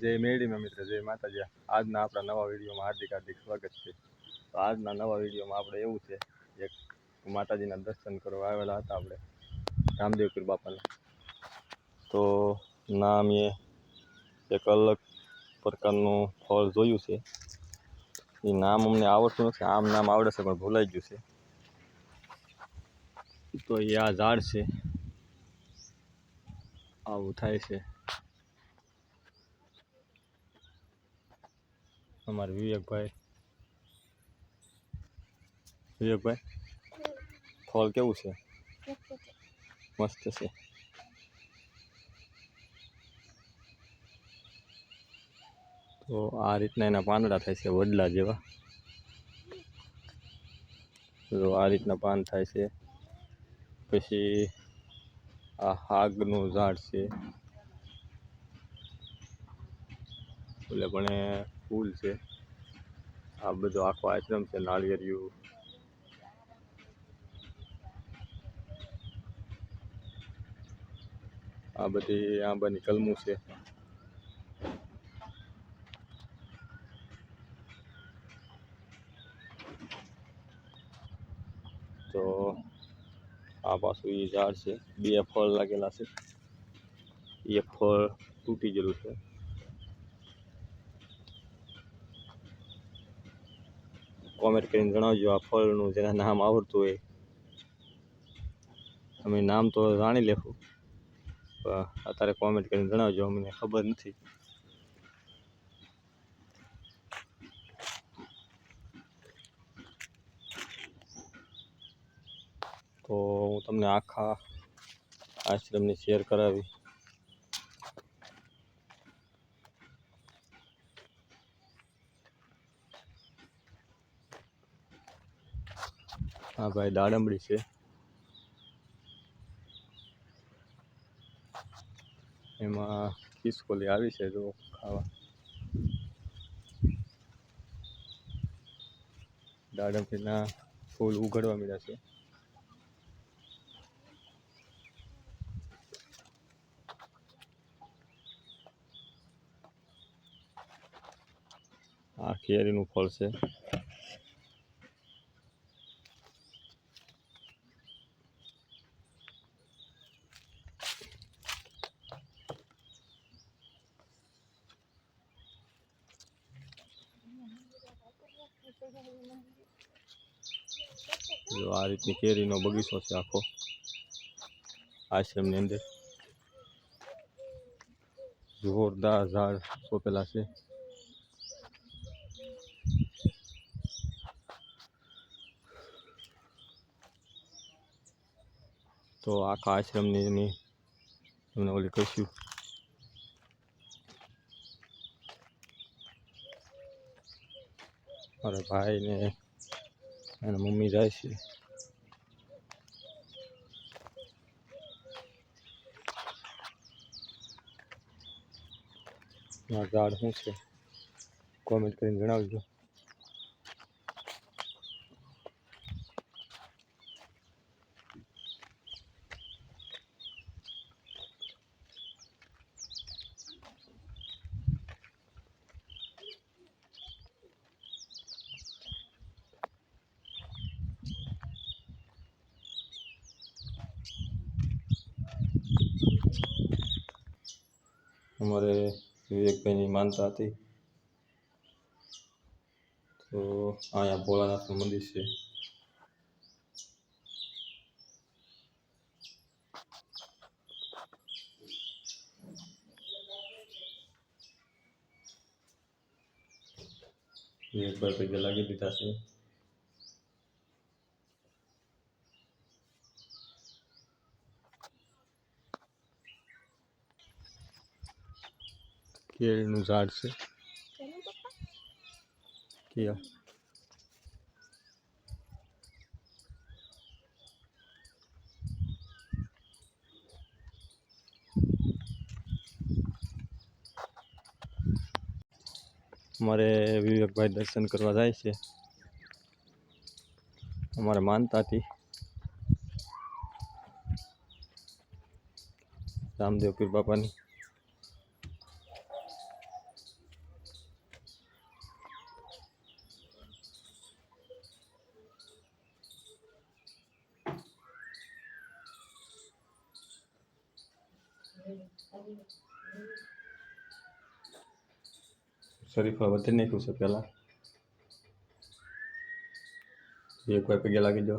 જય મેળીમાં મિત્ર, જય માતાજી. આજના આપણા નવા વિડીયોમાં હાર્દિક હાર્દિક સ્વાગત છે. તો આજના નવા વિડીયોમાં આપણે એવું છે, એક માતાજીના દર્શન કરવા આવેલા હતા આપણે રામદેવપીર બાપાના. તો નામ એક અલગ પ્રકારનું ફળ જોયું છે. એ નામ અમને આવડતું નથી, આમ નામ આવડે છે પણ ભૂલાઈ ગયું છે. તો એ આ ઝાડ છે, આવું થાય છે. અમારે વિવેકભાઈ ફળ કેવું છે? મસ્ત છે. તો આ રીતના એના પાંદડા થાય છે, વડલા જેવા. તો આ રીતના પાન થાય છે. પછી આ હાગનું ઝાડ છે, એટલે પણ ફૂલ છે. આ બધો આખો આશ્રમ છે, નાળિયેરિયું. આ બધી આંબાની કલમું છે. તો આ પાછું એ ઝાડ છે, બે ફળ લાગેલા છે. એક ફળ તૂટી ગયેલું છે. કોમેન્ટ કરીને જણાવજો આ ફળનું જેના નામ આવડતું હોય. અમે નામ તો જાણી લેશું, પણ અત્યારે કોમેન્ટ કરીને જણાવજો, અમને ખબર નથી. તો હું તમને આખા આશ્રમની શેર કરાવી. હા ભાઈ, દાડમડી છે. એમાં ખિસકોલી આવી છે જો ખાવા. દાડમડીના ફૂલ ઉઘડવા મળ્યા છે. આ કેરીનું ફળ છે. જો આ રીતની કેરીનો બગીચો છે આખો આશ્રમની અંદર. જોરદાર ઝાડ સોંપેલા છે. તો આખા આશ્રમની તમને ઓલી કહીશું. મારા ભાઈ ને એના મમ્મી જાય છે. આ ઝાડ શું છે કોમેન્ટ કરીને જણાવજો. અમારે વિવેકભાઈની માનતા હતી, તો અહીંયા ભોળાનાથનું મંદિર છે. વિવેકભાઈ પૈકે લાગી દીધા છે. કેળીનું ઝાડ છે. કિયા અમારે વિવેકભાઈ દર્શન કરવા જાય છે. અમારે માનતા હતી રામદેવપીર બાપાની. શરીફા વધી નાખ્યું છે પહેલાં. એક વાર પગે લાગી દો.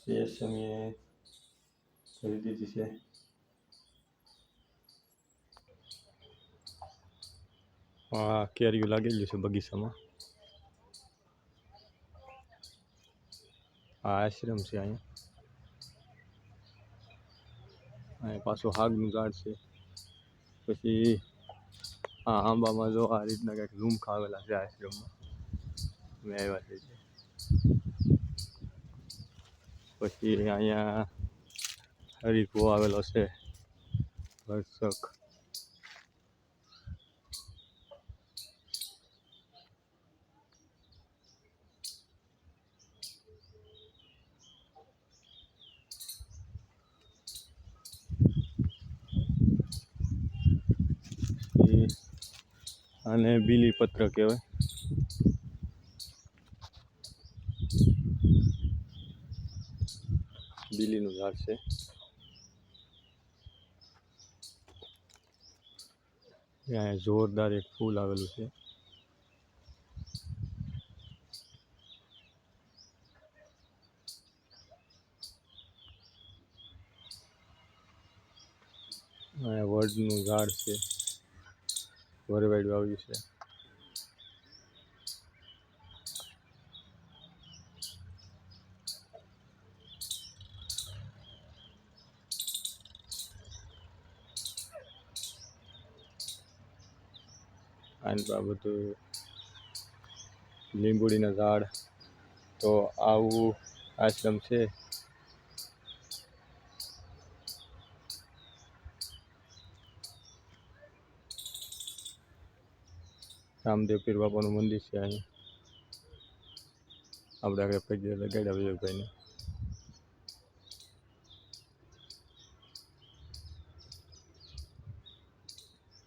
એ સમયે કરી દીધી છે. કેરીઓ લાગેલી છે બગીચામાં. આ આશ્રમ છે અહીંયા પાછું હાગનું ઝાડ છે. પછી આ આંબામાં જો આ રીતના કંઈક ઝૂમખા આવેલા છે આશ્રમમાં. મેં આવ્યા છે. પછી અહીંયા હરીફો આવેલો છે ભરસક. આને બીલીપત્ર કહેવાય. બીલીનું ઝાડ છે. અહીંયા જોરદાર એક ફૂલ આવેલું છે. અહીંયા વડનું ઝાડ છે. વરવાડું આવ્યું છે. આ બધું લીંબુડીના ઝાડ. તો આવું આશ્રમ છે. રામદેવ પીર બાપાનું મંદિર છે અહીંયા. આપણે આગળ પગે લગાડ્યા વિવેકભાઈને.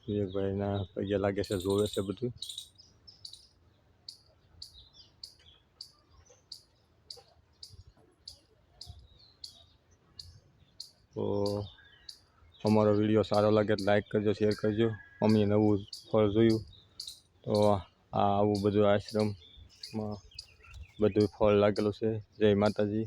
વિવેકભાઈના પગે લાગે છે, જોવે છે બધું. તો અમારો વિડીયો સારો લાગે તો લાઈક કરજો, શેર કરજો. અમે નવું ફળ જોયું તો આવું બધું આશ્રમમાં બધું ફળ લાગેલું છે. જય માતાજી.